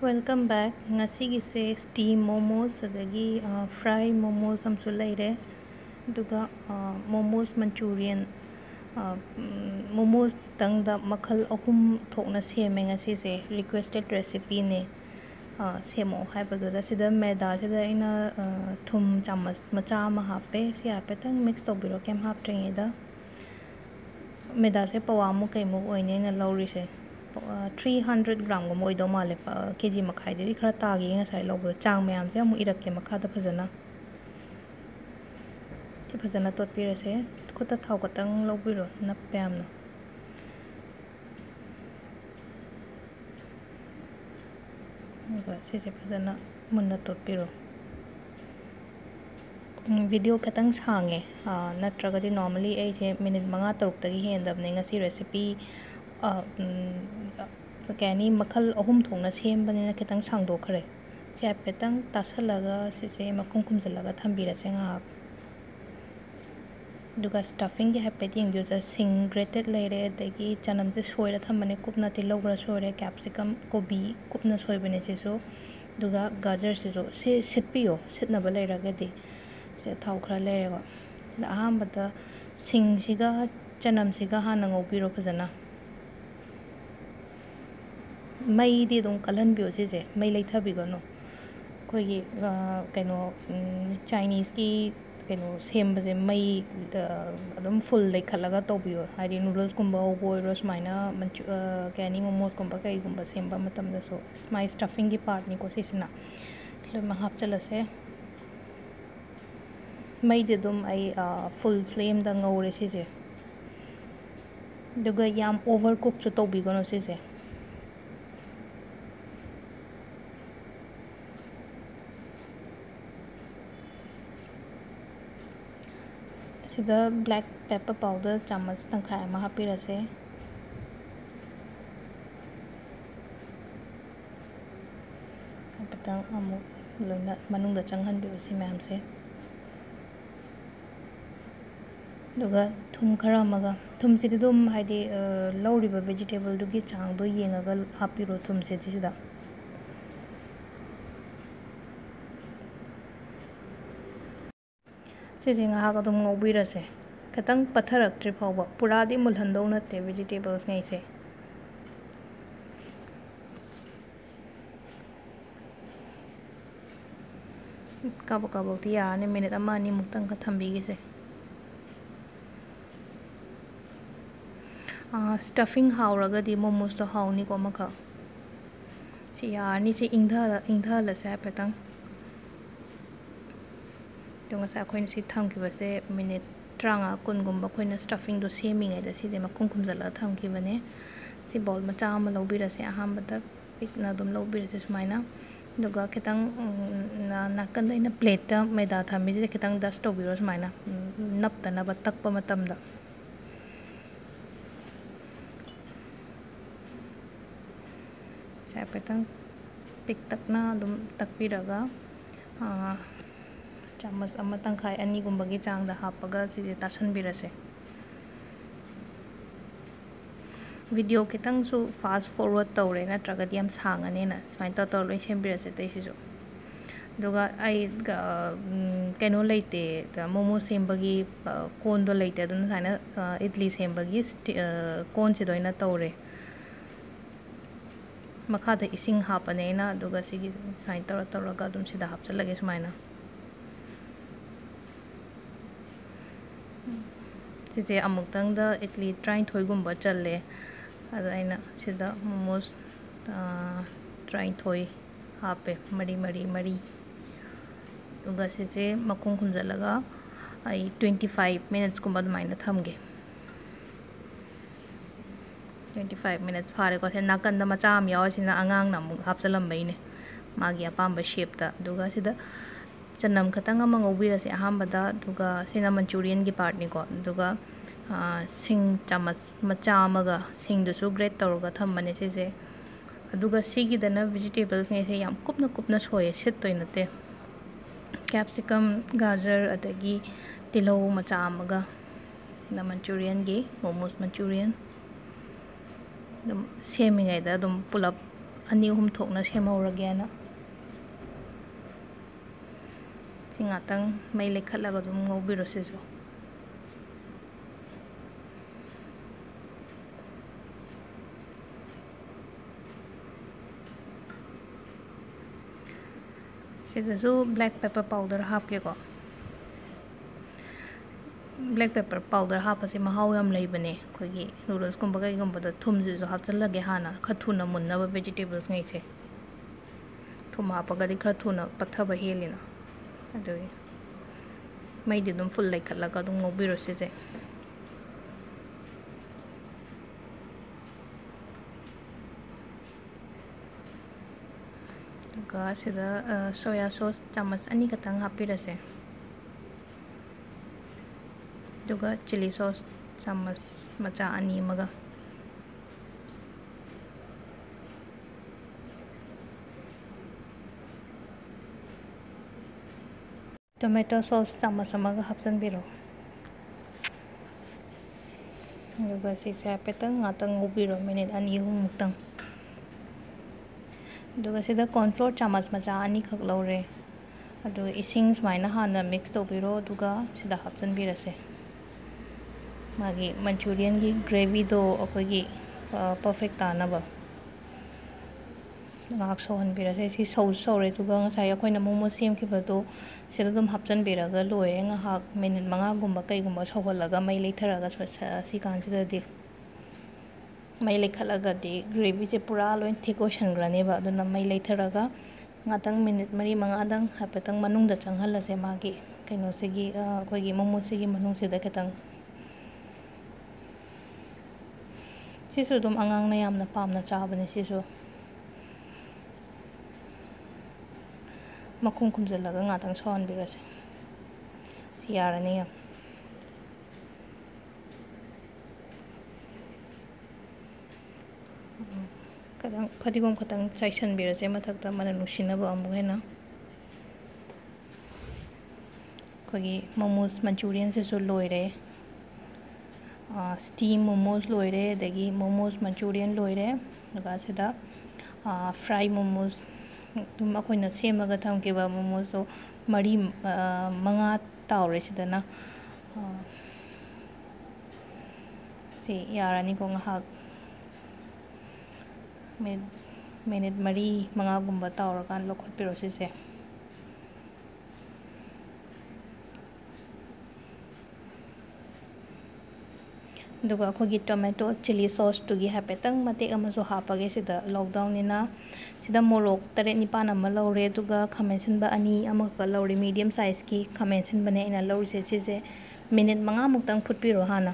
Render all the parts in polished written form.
Welcome back. Ngasigiसे steam momos adagi fry momos amsu leire duga momos manchurian momos tangda makhal ahum thokna seme ngasise requested recipe ne semo haibadu sida maida sida ina thum chamas macha ma hape si hape tang mix tobiro kem haptringe da maida se pawamu kaimu oine na laurise 300 gram को मोइदो माले KG मखाई दे खरा तागी ngasai lobdo chang ma'am से अमु इरक के मखा दा फजना चे फजना तोत पिरसे खुता थाव कतंग लोबिरो नप पैम न से फजना मुन्ना तोत पिरो वीडियो खतंग सांगे नत्रगदी नॉर्मली ऐसे मिनट 5-6 तगी हेंदबने ngasi रेसिपी कैनी मखल अहुम थोंना सेमबने खितंग सांगदोखरे से हाइफेतंग तासलगा से मखुम खुमजलगा थंबिरसे ngahak दुगा स्टफिंग के हाइफेट यंगबियो सिंग ग्रेटेड लेरे दगी चनम से सोयरा थंबने कुपना तिलौग्रा सोरे कैप्सिकम कोबी कुपना सोयबने सेसो दुगा गाजर सेसो से सिटपियो सिटनबा लेरगदी से थाव खरा लेरेगो अहामबदा सिंग सिगा चनम सिगा हाना ngौबिरो फजना मई दी दुम कलहन बियो से मई लेथबिगनो कोई कनो चाइनीज की कनो सेम बजे मई अदम फुल लेखलगा तोबियो हाइदी नूडल्स कुंबा ओबोइरो सुमाइना कैनी मोमोस कुंबा कई कुंबा सेम बा मतम दसो स्माई स्टफिंग की पार्ट निको सिसना स्लो म हाप चलसे मई दे दुम आई फुल फ्लेम दा ngौरे सिजे दुगा याम ओवर कुक चो तोबिगनो सिजे सिदा ब्लैक पेपर पाउडर चम्मच तंखाय मा हापिरसे पतंग अमु लोना मनुंग चंगहन बिउसी मैम से दुगा थुम खरा मगा थुम सिदि दुम हाइदि लौरिबा वेजिटेबल दुगी चांग दो येंगागा हापिरो थुम से दिसदा से ngौबिरसे खतंग पत्थरक्ट्रि फाउबा पुरादी मुलहंदौ नते वेजिटेबल्स ngैसे काबो काबो ती यारने मिनट अमा अनि मुक्तंग का थंबिगिसे स्टफिंग हाउरगदी मोमोस तो हाउनी को मखा से यारनी से इंधा लसे पेतंग तो ngasa khoina si thamkibase minute 30 kunगुम्बा khoina stuffing do semingai da sije makhum khumjala thamkibane si bowl macha ama lobirase ahambada pikna dum lobirase sumaina duga khitang nakan ina plate ta maida thami je khitang dust tobiro sumaina napta na ba takpa matam da sa petang pik takna dum takpiraga चम्मच तंखाई अनीगुम्बगी चांगदा हापगा सिजे तासनबिरसे video खितंग सु fast forward तौरे नत्रगदी याम सांगनेना स्माइन तौर लोइ सेमबिरसे तैसिसु दुगा आई canoe लेते मोमो सेमबगी कोन दो लेते दुन साइना इडली सेमबगी कोन से दोइना तौरे मखादा इसिंग हापनेना दुगा सिगी साइन तौरगा दुम सिदा हापचलगे सुमाइना सिजे अमुक्तंग दा इडली 30 गुम्बा चले अदा आइना सिदा मोमोस 30 हापे मरी उगा सिजे मखुम खुंजलगा आई 25 मिनट्स गुम्बा दुमाइना थमगे 25 मिनट्स फारे को से नाकंदा मचा आम याव सिना अंगांग ना मुक हापचलंबैने मागी अपाम्बा शेप दा दुगा सिदा चनम खतंग अमा ngौबिरसे अहामबदा दुगा सिना मंचूरियन की पार्ट निको दुगा सिंग चम्मच मचा अमगा सिंग दुसु ग्रेट तौरगा थम्बने सिजे अदुगा सिगिदना वेजिटेबल्स ngैसे याम कुपना सोये सिटतोय नते कैप्सिकम गाजर अदगी तिलौ मचा अमगा सिना मंचूरियन गी मोमोस मंचूरियन दम सेमिंगैदा दम पुलप ꯑꯅꯤ ꯑꯍꯨꯝ ꯊꯣꯛꯅ ꯁꯦꯝꯍꯧꯔꯒꯦꯅ ꯁꯤ ꯉꯥꯛꯇꯪ ꯃꯩ ꯂꯩꯈꯠꯂꯒ ꯑꯗꯨꯝ ꯉꯧꯕꯤꯔꯣ ꯁꯤꯁꯨ ꯁꯤꯗꯁꯨ ꯕ꯭ꯂꯦꯛ ꯄꯦꯄꯔ ꯄꯥꯎꯗꯔ ꯍꯥꯞꯀꯦꯀꯣ ब्लैक पेपर पाउडर हापसे महाव याम लेबने अखोगी नूडल्स कुंबा कईगुंबदा थुमजिसु हापचल्लगे हाना खरा थुना मुन्नबा वेजिटेबल्स ngैसे थुम हापगदि खरा थुना पत्थबा हेलिना अदुगी मैदि दुम फुल लेखत्लगा दुम ngौबिरो सिसे दुगा सिदा सोया सॉस चम्मच अनी खतंग हापिरसे दुगा चिली सॉस चम्मच मचा अनी मगा टोमेटो सॉस चम्मच अमगा हापचनबिरो दुगा सिसे हापेतंग ngатang ngौबिरो मिनिट अनी अहुम मुक्तंग दुगा सिदा कॉर्नफ्लोर चम्मच मचा अनी खक लौरे अदु इसिंग सुमाइना हाना मिक्स तौबिरो दुगा सिदा हापचनबिरसे मागी मंचूरियन की ग्रेवी दो अखोगी perfect तानबा ngak sohanbirase si sore tuga ngasai akoina momo semkhibado sida dum hapchanbiraga loire ngahak minute manga gumba kai gumba soholaga mai leitharaga si kansida di mai lekhalaga di gravy se pura loin thiko shangrane ba aduna mai leitharaga ngatang minute mari manga dang hapetang manungda changhalase magi kaino sigi akoigi momo sigi manung sida ketang sisu dum angang na yamna pamna chabane sisu makhung khumjalaga ngatang sohan birase si yarani ya kadang phadigom khatang chaisan birase mathakta mana nusinaba amu hena kogi momos manchurian se so loire steam momos loire dagi momos manchurian loire daga sida fry momos तुम अखोइना सेमगा थमकेबा मोमोसो मरी मंगा तावरे सिदना से यारानी को ngahak minute मरी मंगा गुंबा तावरकान लोखोटपिरो सिसे दुगा अखोगी tomato chilli sauce तुगी हापेतंग मतेक अमसो हापगे सिदा लॉकडाउन निना सिदा मोरोक तरे निपान अमा लौरे दुगा खमेसिनबा अनी अमका लौरे मीडियम साइज की खमेसिनबने इना लौरिसे सिसे मिनिट मंगा मुक्तंग फुटपिरो हाना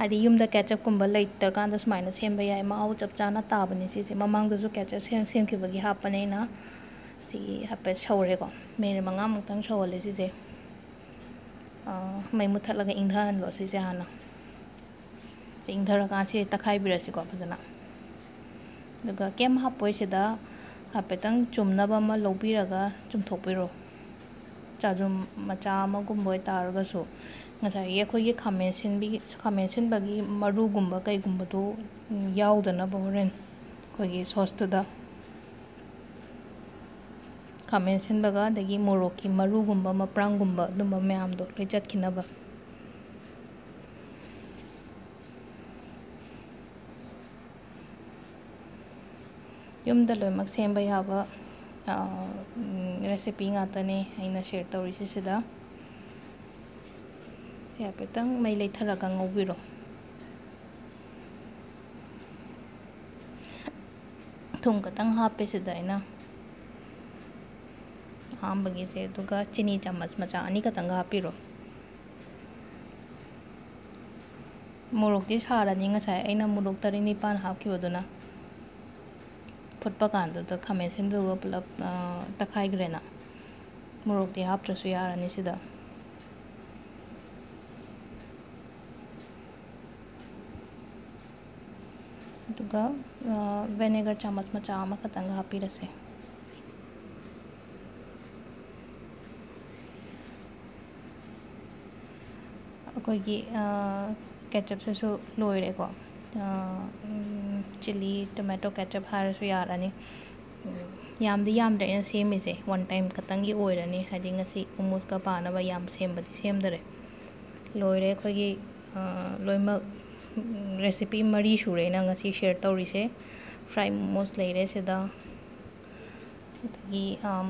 आदि युमदा केचप कुंबा लेटर कांदा सुमाइना सेमबा याय माउ चपचाना ताबने सिसे ममांगदसु केचप सेमखिबगी हापने ना सी हापे सौरेको मिनिट मंगा मुक्तंग सौले सिसे मै मुथलगा इंधान लो सिसे हाना इंधरका से तखाइबिरसिको फजना दुगा केम हापोइसिदा हापेतंग चुमनबा मा लौबिरगा चुमथोपिरो चाजुम मचा मा गुंबोय तारगसु ngasai yekhoi khamensinbagi maru gumba kai gumba to yaudana boren khoi sauce to da khamensinbaga dagi moroki maru gumba maprang gumba dumba myam do lechat khinaba yumda loimak semba yaba recipe ngatane aina share tawrisi sida se apetang mai leitharaga ngobiro thum katang hape sida aina hambagi se duga chini chammach macha ani katang hapiro morok ti sarani ngasai aina morok tari nipan hapkibaduna फुटपा कांदा the खमेसिन दुगा pull-up तखाइग्रेना मोरोक ती हापट्रसु यारानी सिदा दुगा vinegar चम्मच मचा अमा खतंग हापिरसे अखोइगी ketchup से सु लोइरेको चिली टोमेटो केचप हारसु यारनी यामदी यामदे अꯩꯅ सेमीसे वन टाइम खतंगी ओइरनी हाइदि ngasi मोमोस का पानबा याम सेमबदी सेमदरे लोइरे अखोइगी लोइमक रेसिपी मरी सुरे ना ngasi शेयर तौरिसे फ्राई मोमोस लेरे सिदा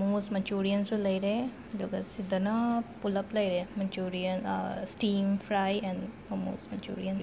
मोमोस मंचूरियन सु लेरे दुगा सिदना पुलअप लेरे Manchurian steam fry and momos Manchurian